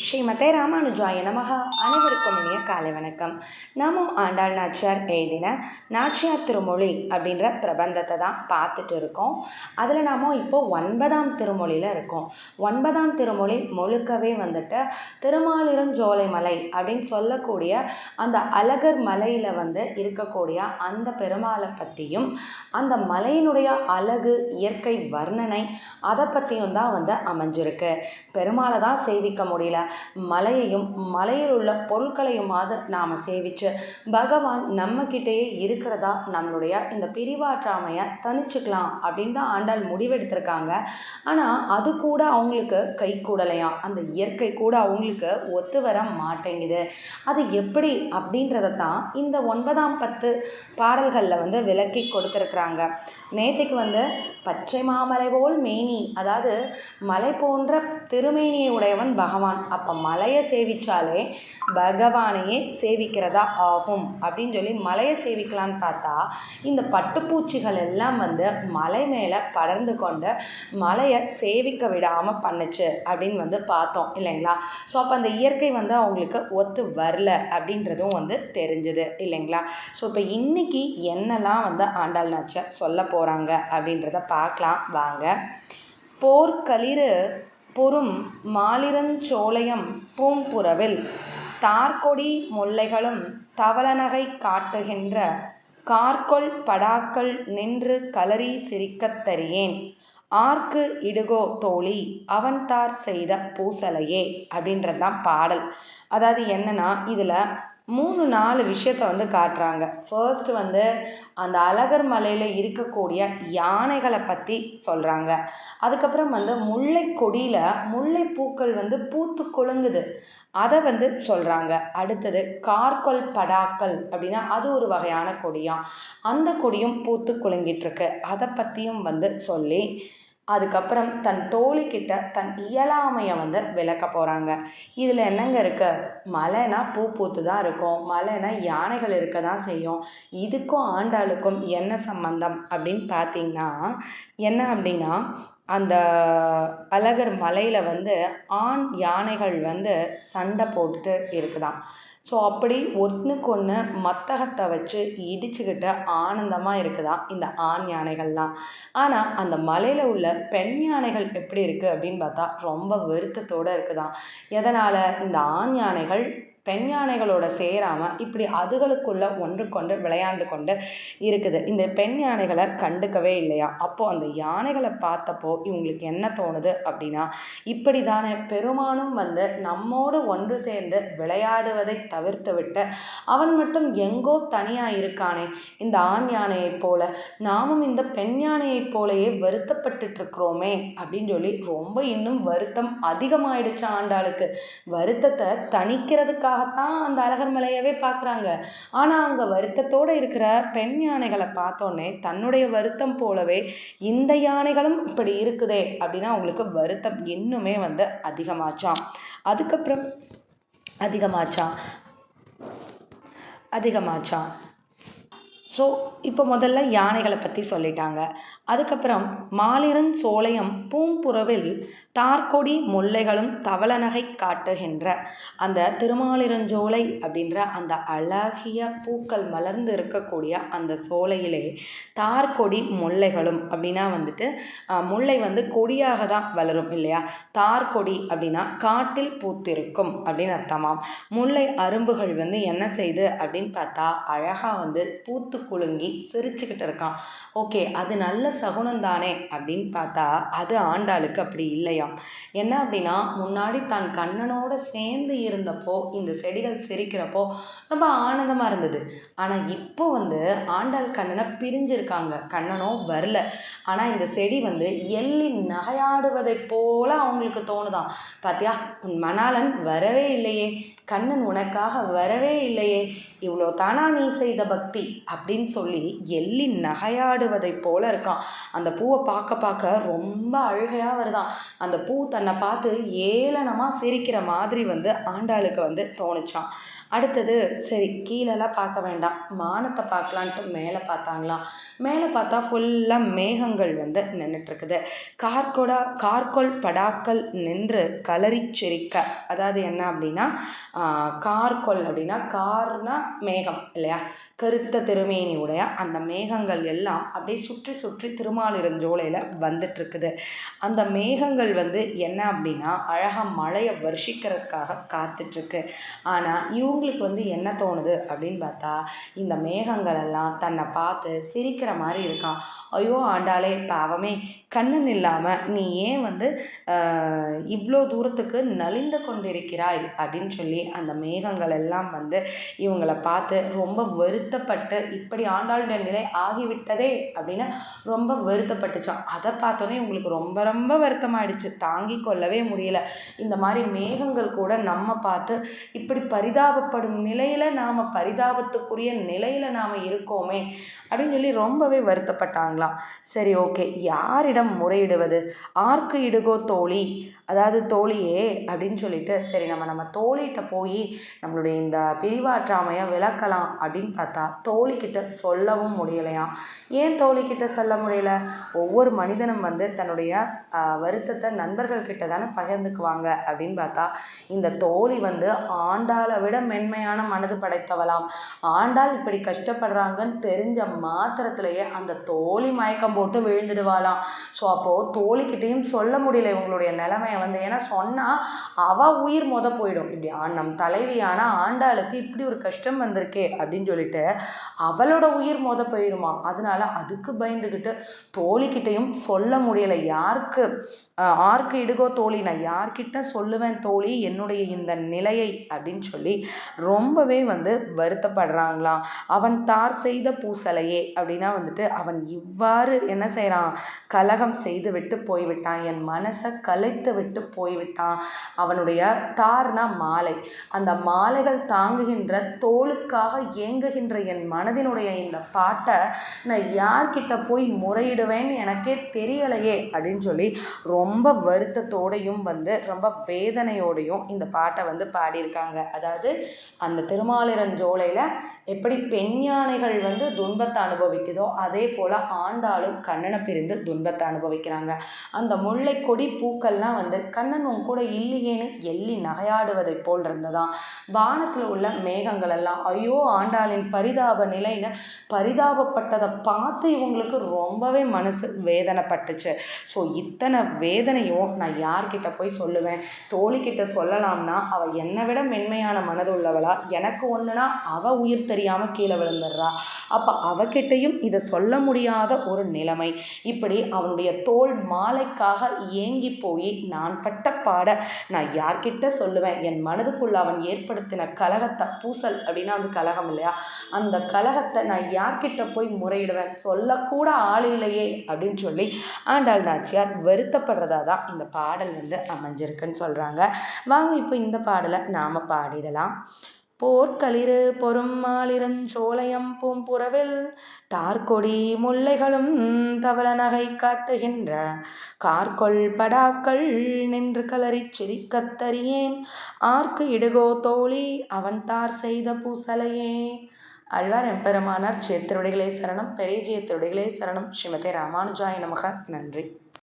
ஸ்ரீமதே ராமானுஜாய நமக. அனைவருக்கும் இனிய காலை வணக்கம். நாமும் ஆண்டாள் நாச்சியார் எழுதின நாச்சியார் திருமொழி அப்படின்ற பிரபந்தத்தை தான் பார்த்துட்டு இருக்கோம். அதில் நாம் இப்போ 9ஆம் திருமொழியில் இருக்கோம். 9ஆம் திருமொழி முழுக்கவே வந்துட்டு திருமாலிருஞ்சோலை மலை அப்படின்னு சொல்லக்கூடிய அந்த அழகர் மலையில் இருக்கக்கூடிய அந்த பெருமாளை பற்றியும் அந்த மலையினுடைய அழகு இயற்கை வர்ணனை அதை பற்றியும் தான் அமைஞ்சிருக்கு. பெருமாளை தான் சேவிக்க முடியல, மலையையும் மலையில் உள்ள பொருட்களையுமாவது நாம் சேவித்து பகவான் நம்மக்கிட்டேயே இருக்கிறதா நம்மளுடைய இந்த பிரிவாற்றாமையை தனிச்சுக்கலாம் அப்படின்னு தான் ஆண்டாள் முடிவெடுத்திருக்காங்க. ஆனால் அது கூட அவங்களுக்கு கை கூடலையாம். அந்த இயற்கை கூட அவங்களுக்கு ஒத்து வர மாட்டேங்குது. அது எப்படி அப்படின்றத தான் இந்த 9ஆம் 10 பாடல்களில் விளக்கி கொடுத்துருக்குறாங்க. நேற்றுக்கு பச்சை மாமலை போல் மேனி, அதாவது மலை போன்ற திருமேனியை உடையவன் பகவான். அப்போ மலையை சேவிச்சாலே பகவானையே சேவிக்கிறதா ஆகும் அப்படின்னு சொல்லி மலையை சேவிக்கலான்னு பார்த்தா இந்த பட்டுப்பூச்சிகள் எல்லாம் மலை மேலே படர்ந்து கொண்டு மலையை சேவிக்க விடாமல் பண்ணுச்சு அப்படின்னு பார்த்தோம் இல்லைங்களா? ஸோ அப்போ அந்த இயற்கை அவங்களுக்கு ஒத்து வரல அப்படின்றதும் தெரிஞ்சுது இல்லைங்களா? ஸோ இப்போ இன்னைக்கு என்னெல்லாம் ஆண்டாள் நாச்சியார் சொல்ல போகிறாங்க அப்படின்றத பார்க்கலாம் வாங்க. போர்க்களிறு பொறும் மாலிருஞ்சோலையம் பூம்புறவில் தார்கொடி முல்லைகளும் தவளநகை காட்டுகின்ற கார்கொள் படாக்கள் நின்று கலரி சிரிக்கத் தரியேன் ஆர்க்கு இடுகோ தோழி அவன்தார் செய்த பூசலையே அப்படின்றதான் பாடல். அதாவது என்னன்னா, இதில் 3-4 விஷயத்தை காட்டுறாங்க. ஃபர்ஸ்ட் அந்த அழகர் மலையில் இருக்கக்கூடிய யானைகளை பற்றி சொல்கிறாங்க. அதுக்கப்புறம் முல்லை கொடியில் முல்லை பூக்கள் பூத்து குலுங்குது, அதை சொல்கிறாங்க. அடுத்தது கார்கொள் படாக்கள் அப்படின்னா அது ஒரு வகையான கொடியாம், அந்த கொடியும் பூத்து குலுங்கிட்டுருக்கு, அதை பற்றியும் சொல்லி அதுக்கப்புறம் தன் தோழிக்கிட்ட தன் இயலாமையை விளக்க போகிறாங்க. இதில் என்னங்க இருக்கு? மலைனா பூ பூத்து தான் இருக்கும், மலைனா யானைகள் இருக்க தான் செய்யும். இதுக்கும் ஆண்டாளுக்கும் என்ன சம்பந்தம் அப்படின்னு பார்த்தீங்கன்னா, என்ன அப்படின்னா, அந்த அழகர் மலையில் ஆண் யானைகள் சண்டை போட்டுட்டு இருக்குதாம். ஸோ அப்படி ஒன்றுக்கு ஒன்று மத்தகத்தை வச்சு இடிச்சுக்கிட்டு ஆனந்தமாக இருக்குதான் இந்த ஆண் யானைகள்லாம். ஆனால் அந்த மலையில் உள்ள பெண் யானைகள் எப்படி இருக்குது அப்படின்னு பார்த்தா ரொம்ப வருத்தத்தோடு இருக்குதான். எதனால்? இந்த ஆண் யானைகள் பெண் யானைகளோட சேராமல் இப்படி அதுகளுக்குள்ள ஒன்றுக்கொண்டு விளையாண்டு கொண்டு இருக்குது. இந்த பெண் யானைகளை கண்டுக்கவே இல்லையா? அப்போது அந்த யானைகளை பார்த்தப்போ இவங்களுக்கு என்ன தோணுது அப்படின்னா, இப்படி தானே பெருமானும் நம்மோடு ஒன்று சேர்ந்து விளையாடுவதை தவிர்த்து விட்டு அவன் மட்டும் எங்கோ தனியாக இருக்கானே, இந்த ஆண் யானையைப் போல நாமும் இந்த பெண் யானையைப் போலையே வருத்தப்பட்டுட்டு இருக்கிறோமே அப்படின்னு சொல்லி ரொம்ப இன்னும் வருத்தம் அதிகமாயிடுச்சு ஆண்டாளுக்கு. வருத்தத்தை தணிக்கிறதுக்காகத்தான் அந்த அழகர் மலையவே பார்க்குறாங்க. ஆனால் அங்கே வருத்தத்தோடு இருக்கிற பெண் யானைகளை பார்த்தோன்னே தன்னுடைய வருத்தம் போலவே இந்த யானைகளும் இப்படி இருக்குதே அப்படின்னா அவங்களுக்கு வருத்தம் இன்னுமே அதிகமாச்சாம். அதுக்கப்புறம் அதிகமாச்சாம். ஸோ இப்போ முதல்ல யானைகளை பற்றி சொல்லிட்டாங்க. அதுக்கப்புறம் மாலிருஞ்சோலையம் பூம்புறவில் தார்கொடி முல்லைகளும் தவளநகை காட்டுகின்ற அந்த திருமாலிருஞ்சோலை அப்படின்ற அந்த அழகிய பூக்கள் மலர்ந்து இருக்கக்கூடிய அந்த சோலையிலே தார்கொடி முல்லைகளும் அப்படின்னா முல்லை கொடியாக தான் வளரும் இல்லையா? தார்கொடி அப்படின்னா காட்டில் பூத்திருக்கும் அப்படின்னு அர்த்தமாம். முல்லை அரும்புகள் என்ன செய்யுது அப்படின்னு பார்த்தா அழகாக பூத்து குலுங்கி சிரிச்சுக்கிட்டு இருக்கான். ஓகே, அது நல்ல சகுனம் தானே அப்படின்னு பார்த்தா அது ஆண்டாளுக்கு அப்படி இல்லையாம். என்ன அப்படின்னா, முன்னாடி தான் கண்ணனோட சேர்ந்து இருந்தப்போ இந்த செடிகள் சிரிக்கிறப்போ ரொம்ப ஆனந்தமாக இருந்தது. ஆனால் இப்போ ஆண்டாள் கண்ணனை பிரிஞ்சிருக்காங்க, கண்ணனோ வரல. ஆனால் இந்த செடி எள்ளி நகையாடுவதை போல அவங்களுக்கு தோணுதான். பார்த்தியா, உன் மணாளன் வரவே இல்லையே, கண்ணன் உனக்காக வரவே இல்லையே, இவ்வளோ தானா நீ செய்த பக்தி அப்படின்னு சொல்லி எள்ளி நகையாடுவதை போல இருக்கான். அந்த பூவை பார்க்க பார்க்க ரொம்ப அழுகையாக வருதாம். அந்த பூ தன்னை பார்த்து ஏளனமாக சிரிக்கிற மாதிரி ஆண்டாளுக்கு தோணுச்சாம். அடுத்தது சரி கீழெல்லாம் பார்க்க வேண்டாம், வானத்தை பார்க்கலான்ட்டு மேலே பார்த்தாங்களாம். மேலே பார்த்தா ஃபுல்லாக மேகங்கள் நின்றுட்டுருக்குது. கார்கோல் படாக்கள் நின்று கலரி சிரிக்க, அதாவது என்ன அப்படின்னா கார்கொல் அப்படின்னா கார்னா மேகம் இல்லையா, கருத்த திருமேனி உடைய அந்த மேகங்கள் எல்லாம் அப்படியே சுற்றி சுற்றி திருமாலிருஞ்சோலையில் வந்துட்டுருக்குது. அந்த மேகங்கள் என்ன அப்படின்னா அழகாக மழையை வருஷிக்கிறதுக்காக காத்துட்ருக்கு. ஆனால் இவங்களுக்கு என்ன தோணுது அப்படின்னு பார்த்தா இந்த மேகங்கள் எல்லாம் தன்னை பார்த்து சிரிக்கிற மாதிரி இருக்கான். ஐயோ ஆண்டாளே பாவமே, கண்ணன் இல்லாமல் நீ ஏன் இவ்வளோ தூரத்துக்கு நலிந்து கொண்டிருக்கிறாய் அப்படின்னு சொல்லி அந்த மேகங்கள் எல்லாம் இவங்களை பார்த்து ரொம்ப வருத்தப்பட்டு இப்படி ஆண்டாளுடைய நிலை ஆகிவிட்டதே அப்படின்னு ரொம்ப வருத்தப்பட்டுச்சான். அதை பார்த்தோன்னே இவங்களுக்கு ரொம்ப ரொம்ப வருத்தமாயிடுச்சு, தாங்கி கொள்ளவே முடியல. இந்த மாதிரி மேகங்கள் கூட நம்ம பார்த்து இப்படி பரிதாபப்படும் நிலையில் நாம் பரிதாபத்துக்குரிய நிலையில் நாம் இருக்கோமே அப்படின்னு சொல்லி ரொம்பவே வருத்தப்பட்டாங்களாம். சரி ஓகே, யாரிடம் முறையிடுவது, ஆர்க்கு இடுகோ தோழி, அதாவது தோழியே அப்படின்னு சொல்லிட்டு சரி நம்ம தோழிகிட்ட போய் நம்மளுடைய இந்த பிரிவாற்றாமையை விளக்கலாம் அப்படின்னு பார்த்தா தோழிக்கிட்ட சொல்லவும் முடியலையாம். ஏன் தோழிக்கிட்ட சொல்ல முடியல? ஒவ்வொரு மனிதனும் தன்னுடைய வருத்தத்தை நண்பர்கள்கிட்ட தானே பகிர்ந்துக்குவாங்க அப்படின்னு பார்த்தா இந்த தோழி ஆண்டாளை விட மென்மையான மனது படைத்தவளாம். ஆண்டாள் இப்படி கஷ்டப்படுறாங்கன்னு தெரிஞ்ச மாத்திரத்திலேயே அந்த தோழி மயக்கம் போட்டு விழுந்துடுவாளாம். ஸோ அப்போது தோழிக்கிட்டையும் சொல்ல முடியல இவங்களுடைய நிலைமையை ஏன்னா சொன்னால் அவள் உயிர் போயிடும். இப்படி நம் தலைவியான ஆண்டாளுக்கு இப்படி ஒரு கஷ்டம் வந்திருக்கே அப்படின்னு சொல்லிட்டு அவளோட உயிர் போயிடுமா. அதனால அதுக்கு பயந்துக்கிட்டு தோழிக்கிட்டையும் சொல்ல முடியலை. ஆர்க்கு இடுகோ தோழி, நான் யார்கிட்ட சொல்லுவேன் தோழி என்னுடைய இந்த நிலையை அப்படின்னு சொல்லி ரொம்பவே வருத்தப்படுறாங்களாம். அவன் தார் செய்த பூசலையே அப்படின்னா அவன் இவ்வாறு என்ன செய்கிறான், கலகம் செய்து விட்டு போய்விட்டான், என் மனசை கலைத்து விட்டு போய்விட்டான். அவனுடைய தார்னா மாலை, அந்த மாலைகள் தாங்குகின்ற தோளுக்காக ஏங்குகின்ற என் மனதினுடைய இந்த பாட்டை நான் யார்கிட்ட போய் முறையிடுவேன்னு எனக்கே தெரியலையே அப்படின்னு சொல்லி ரொம்ப வருத்தத்தோடையும் ரொம்ப வேதனையோடையும் இந்த பாட்டை பாடியிருக்காங்க. அதாவது அந்த திருமாலிருஞ்சோலையில் எப்படி பெண் யானைகள் துன்பத்தை அனுபவிக்குதோ அதே போல் ஆண்டாளும் கண்ணனை பிரிந்து துன்பத்தை அனுபவிக்கிறாங்க. அந்த முல்லை கொடி பூக்கள்லாம் கண்ணன் உன் கூட இல்லையேன்னு எள்ளி நகையாடுவதை போல் இருந்ததாம். வானத்தில் உள்ள மேகங்கள் எல்லாம் ஐயோ ஆண்டாளின் பரிதாப நிலைன்னு பரிதாபப்பட்டதை பார்த்து இவங்களுக்கு ரொம்பவே மனசு வேதனைப்பட்டுச்சு. ஸோ இத்தனை வேதனையும் நான் யார்கிட்ட போய் சொல்லுவேன், தோழிக்கிட்ட சொல்லலாம்னா அவள் என்னை விட மென்மையான மனது உள்ளவளா, எனக்கு ஒன்றுனா அவள் உயிர் தெரியாமல் கீழே விழுந்துடுறா. அப்போ அவகிட்டையும் இதை சொல்ல முடியாத ஒரு நிலைமை. இப்படி அவனுடைய தோல் மாலைக்காக ஏங்கி போய் நான் பட்ட பாட நான் யார்கிட்ட சொல்லுவேன், என் மனதுக்குள்ள அவன் ஏற்படுத்தின கலகத்தை, பூசல் அப்படின்னா கலகம் இல்லையா, அந்த கலகத்தை நான் யார்கிட்ட போய் முறையிடுவேன், சொல்லக்கூட ஆள் இல்லையே அப்படின்னு சொல்லி ஆண்டாள் நாச்சியார் வருத்தப்படுறதா தான் இந்த பாடல் அமைஞ்சிருக்குன்னு சொல்கிறாங்க. வாங்க இப்போ இந்த பாடலை நாம் பாடிடலாம். போர்க்களிறு பொறுமாலிருஞ்சோலையம் பூம்புறவில் தார்கொடி முல்லைகளும் தவள நகை காட்டுகின்ற கார்கொள் படாக்கள் நின்று கலரிச் சிரிக்கத்தறியேன் ஆர்க்கு இடுகோ தோழி அவன் தார் செய்த பூசலையே. ஆழ்வார் எம்பெருமானார் சேத்திருடைகளே சரணம், பெரிய சேத்திருடைகளே சரணம். ஸ்ரீமதே ராமானுஜாய நமக. நன்றி.